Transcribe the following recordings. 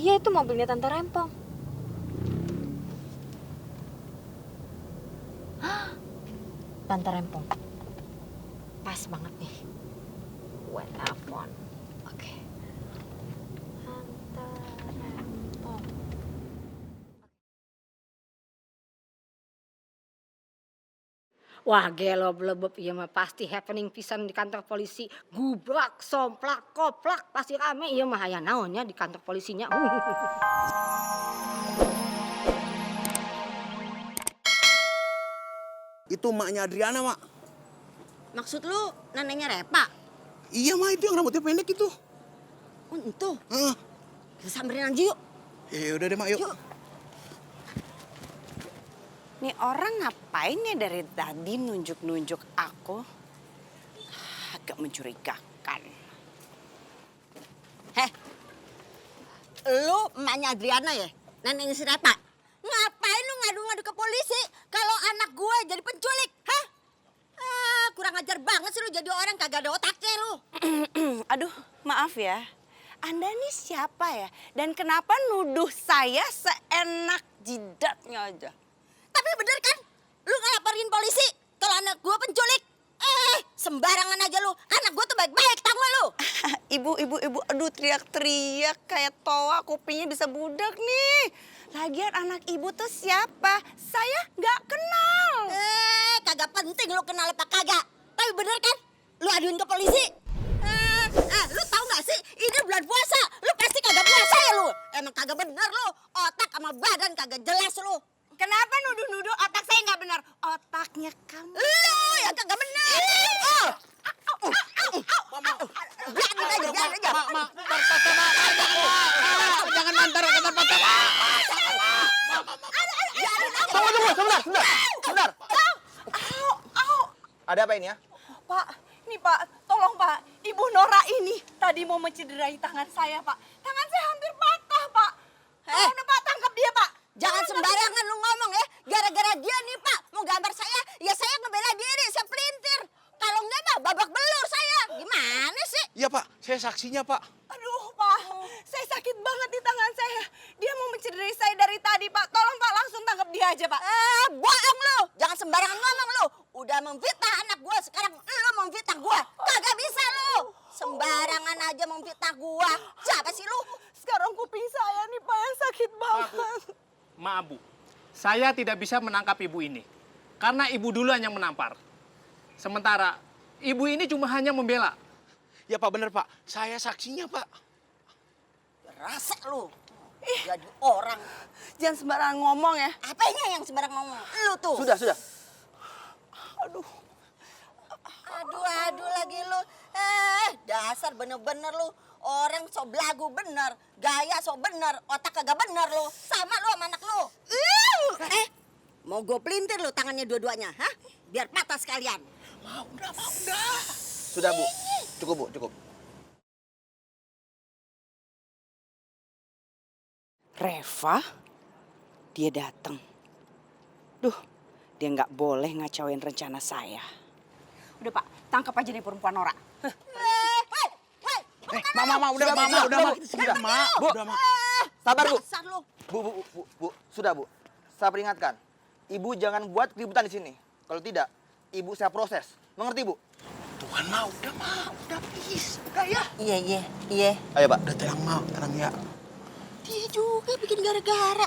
Iya, itu mobilnya Tante Rempong. Tante Rempong. Pas banget nih. Gue telepon. Oke. Tante Rempong. Wah, gelo blebeb iya mah pasti happening pisan di kantor polisi. Gubrak, somplak, koplak, pasti rame iya mah aya naonnya di kantor polisinya. Itu emaknya Adriana, Mak. Maksud lu neneknya Repa? Iya, Mak, itu yang rambutnya pendek itu. Oh, itu. Hah? Kita samperin aja yuk. Ya udah deh, Mak, yuk. Yuk. Nih orang ngapain ya dari tadi nunjuk-nunjuk aku? Agak mencurigakan. Heh, lu emaknya Adriana ya? Neneknya si Repa? Ngapain lu ngadu-ngadu ke polisi kalau anak gue jadi penculik? Hah? Ah, kurang ajar banget sih lu jadi orang kagak ada otaknya lu. Aduh, maaf ya. Anda nih siapa ya? Dan kenapa nuduh saya seenak jidatnya aja? Tapi bener kan? Lu ngelaporin polisi kalau anak gue penculik? Sembarangan aja lu. Anak gue tuh baik-baik, tau gak lu? Ibu, aduh teriak-teriak kayak toa kupingnya bisa budak nih. Lagian anak ibu tuh siapa? Saya nggak kenal. Kagak penting lu kenal apa kagak. Tapi bener kan? Lu aduin ke polisi. Lu tahu gak sih? Ini bulan puasa. Lu pasti kagak puasa ya lu. Emang kagak bener lu. Otak sama badan kagak jelas lu. Kenapa nuduh-nuduh otak saya nggak benar? Otaknya kamu. Lu yang kagak bener. Biarin aja. Jangan mantar ke tempat Tunggu, sebentar. Ada apa ini ya? Pak, nih Pak, tolong Pak. Ibu Nora ini tadi mau mencederai tangan saya, Pak. Tangan saya hampir patah, Pak. Udah Pak, tangkap dia, Pak. Jangan sembarangan lu ngomong ya. Gara-gara dia nih Pak, mau gambar saya, ya saya ngebela diri, saya pelintir. Kalau enggak mah babak belur saya. Gimana sih? Iya, Pak. Saya saksinya, Pak. Aduh, Pak. Saya sakit banget di tangan saya. Dia mau mencederai saya dari tadi, Pak. Tolong Pak, langsung tangkap dia aja, Pak. Bohong lu. Jangan sembarangan ngomong lu. Udah memfitnah anak gua, sekarang lu memfitnah gua. Kagak bisa lu. Sembarangan aja memfitnah gua. Siapa sih lu? Sekarang kuping saya nih, Pak, yang sakit banget. Maaf Bu, saya tidak bisa menangkap ibu ini. Karena ibu duluan yang menampar. Sementara ibu ini cuma hanya membela. Ya, Pak, bener, Pak. Saya saksinya, Pak. Rasa lu. Jadi orang. Jangan sembarangan ngomong ya. Apanya yang sembarang ngomong? Lu tuh. Sudah. Aduh. Aduh lagi lu. Dasar bener-bener lu. Orang so belagu bener. Gaya so bener. Otak kagak bener lu. Sama lu sama anak lu. Mau gue pelintir lu tangannya dua-duanya. Hah? Biar patah sekalian. Mau udah. Sudah, Bu. Cukup. Reva, dia datang. Duh, dia nggak boleh ngacauin rencana saya. Udah Pak, tangkap aja nih perempuan Nora. Mama, udah, Mak. Udah, Mak. Sabar, Bu. Dasar lu. Bu. Sudah, Bu. Saya peringatkan. Ibu jangan buat keributan di sini. Kalau tidak, ibu saya proses. Mengerti, Bu? Tuhan, Mak. Udah, please. Udah, ya. Iya. Ayo, Pak. Udah, tenang ya. Dia juga bikin gara-gara.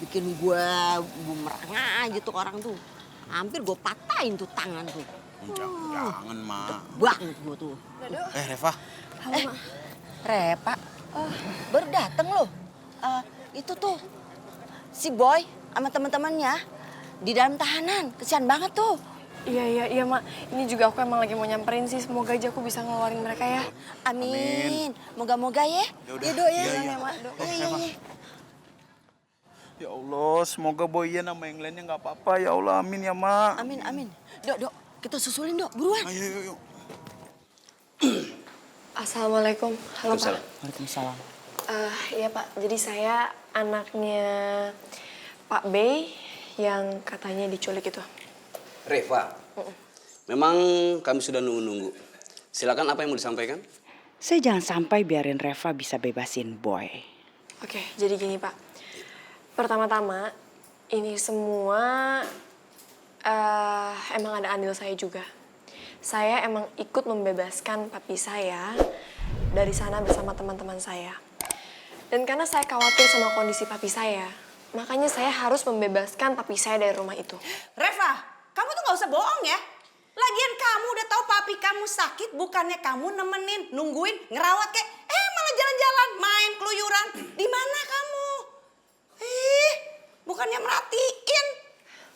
Bikin gua bumerang aja tuh orang tuh. Hampir gua patahin tuh tangan tuh. Jangan, Mak. Banget gua tuh. Reva. Repa, baru dateng loh. Itu tuh si Boy sama teman-temannya di dalam tahanan. Kesian banget tuh. Iya, Mak. Ini juga aku emang lagi mau nyamperin sih. Semoga aja aku bisa ngeluarin mereka ya. Amin. Moga-moga ya. Yaudah. Ya, Dok ya. Iya. Mak. Iya. Ya Allah, semoga Boyan sama yang lainnya nggak apa-apa. Ya Allah, amin ya, Mak. Amin. Dok, kita susulin, Dok. Buruan. Ayo. Assalamualaikum. Halo, Pak. Waalaikumsalam. Iya, Pak. Jadi saya anaknya Pak Bey yang katanya diculik itu. Reva, memang kami sudah nunggu-nunggu. Silakan apa yang mau disampaikan? Saya jangan sampai biarin Reva bisa bebasin Boy. Oke, jadi gini Pak. Pertama-tama, ini semua emang ada andil saya juga. Saya emang ikut membebaskan papi saya dari sana bersama teman-teman saya. Dan karena saya khawatir sama kondisi papi saya, makanya saya harus membebaskan papi saya dari rumah itu. Reva, kamu tuh gak usah bohong ya. Lagian kamu udah tahu papi kamu sakit, bukannya kamu nemenin, nungguin, ngerawat kayak, malah jalan-jalan, main, keluyuran. Di mana kamu? Bukannya merhatiin.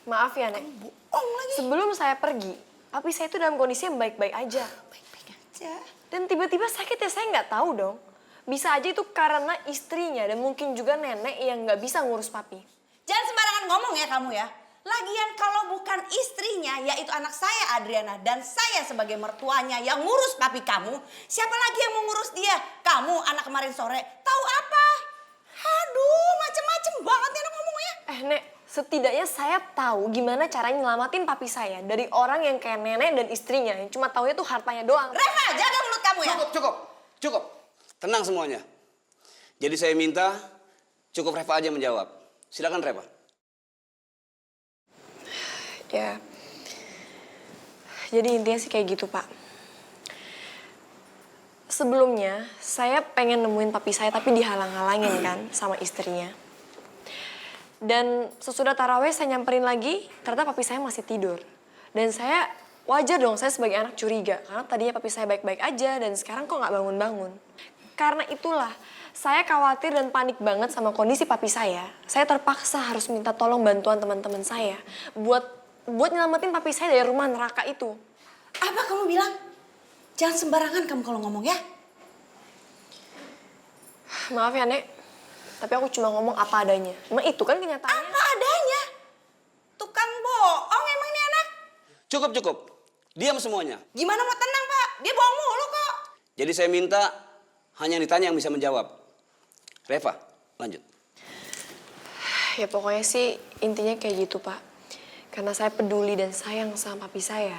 Maaf ya, Nek. Bohong lagi. Sebelum saya pergi, papi saya itu dalam kondisi yang baik-baik aja. Baik-baik aja. Dan tiba-tiba sakit ya, saya nggak tahu dong. Bisa aja itu karena istrinya dan mungkin juga nenek yang nggak bisa ngurus papi. Jangan sembarangan ngomong ya kamu ya. Lagian kalau bukan istrinya, yaitu anak saya Adriana dan saya sebagai mertuanya yang ngurus papi kamu, siapa lagi yang mau ngurus dia? Kamu anak kemarin sore, tahu apa? Aduh, macem-macem banget ya anak ngomongnya. Nek, setidaknya saya tahu gimana caranya nyelamatin papi saya dari orang yang kayak nenek dan istrinya yang cuma taunya tuh hartanya doang. Reva, jaga mulut kamu ya. Cukup. Tenang semuanya. Jadi saya minta cukup Reva aja menjawab. Silakan Reva. Ya, jadi intinya sih kayak gitu Pak. Sebelumnya saya pengen nemuin papi saya tapi dihalang-halangin kan sama istrinya. Dan sesudah taraweh saya nyamperin lagi, ternyata papi saya masih tidur. Dan saya wajar dong saya sebagai anak curiga karena tadinya papi saya baik-baik aja dan sekarang kok nggak bangun-bangun. Karena itulah saya khawatir dan panik banget sama kondisi papi saya. Saya terpaksa harus minta tolong bantuan teman-teman saya buat nyelamatin papi saya dari rumah neraka itu. Apa kamu bilang? Jangan sembarangan kamu kalau ngomong ya. Maaf ya Nek, tapi aku cuma ngomong apa adanya. Emang itu kan kenyataannya. Apa adanya? Tukang bohong emang ini anak. Cukup. Diam semuanya. Gimana mau tenang Pak? Dia bohong mulu kok. Jadi saya minta hanya yang ditanya yang bisa menjawab. Reva, lanjut. Ya pokoknya sih intinya kayak gitu Pak. Karena saya peduli dan sayang sama papi saya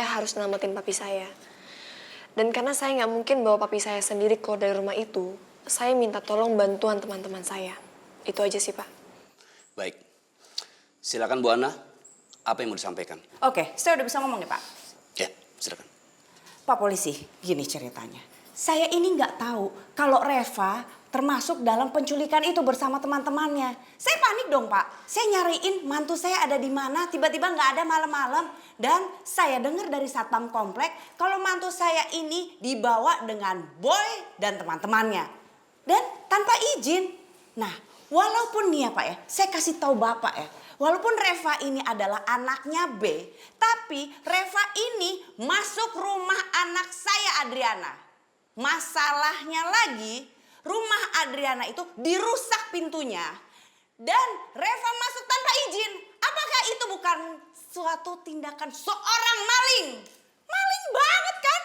harus nyelamatin papi saya. Dan karena saya nggak mungkin bawa papi saya sendiri keluar dari rumah itu, saya minta tolong bantuan teman-teman saya. Itu aja sih Pak. Baik. Silakan Bu Ana, apa yang mau disampaikan? Oke, saya udah bisa ngomong nih Pak. Ya, silakan. Pak polisi, gini ceritanya. Saya ini nggak tahu kalau Reva termasuk dalam penculikan itu bersama teman-temannya. Saya panik dong Pak. Saya nyariin mantu saya ada di mana, tiba-tiba nggak ada malam-malam. Dan saya dengar dari satpam komplek kalau mantu saya ini dibawa dengan Boy dan teman-temannya. Dan tanpa izin. Nah, walaupun nih ya Pak ya, saya kasih tahu Bapak ya. Walaupun Reva ini adalah anaknya B, tapi Reva ini masuk rumah anak saya Adriana. Masalahnya lagi, rumah Adriana itu dirusak pintunya dan Reva masuk tanpa izin. Apakah itu bukan suatu tindakan seorang maling? Maling banget kan?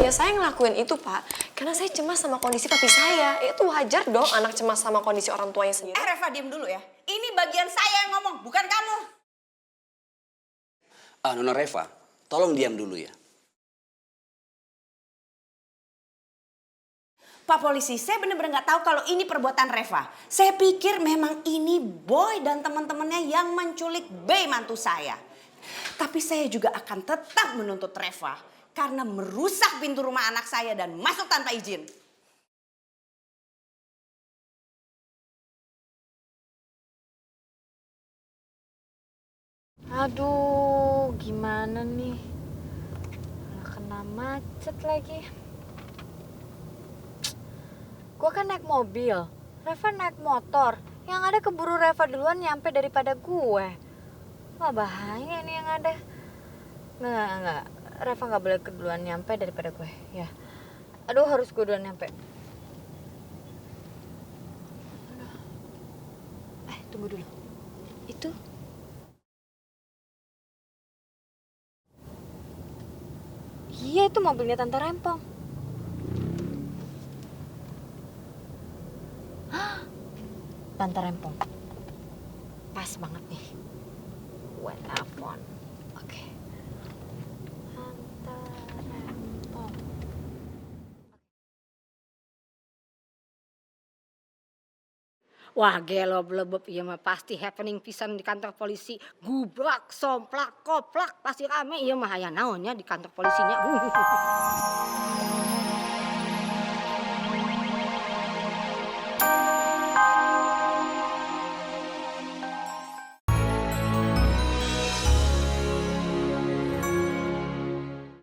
Ya saya ngelakuin itu Pak, karena saya cemas sama kondisi papi saya. Itu wajar dong anak cemas sama kondisi orang tuanya sendiri. Reva diam dulu ya. Ini bagian saya yang ngomong, bukan kamu. Nona Reva, tolong diam dulu ya. Pak polisi, saya benar-benar nggak tahu kalau ini perbuatan Reva. Saya pikir memang ini Boy dan teman-temannya yang menculik B mantu saya. Tapi saya juga akan tetap menuntut Reva karena merusak pintu rumah anak saya dan masuk tanpa izin. Aduh, gimana nih? Malah kena macet lagi. Gue kan naik mobil, Reva naik motor. Yang ada keburu Reva duluan nyampe daripada gue. Wah bahaya nih yang ada. Enggak. Reva gak boleh keduluan nyampe daripada gue. Ya. Aduh harus gue duluan nyampe. Aduh. Tunggu dulu. Itu. Iya itu mobilnya Tante Rempong. Tante Rempong. Pas banget nih. Gue telepon. Wah gelo blebeb iya mah pasti happening pisan di kantor polisi. Gubrak, somplak, koplak pasti rame iya mah aya naonnya di kantor polisinya.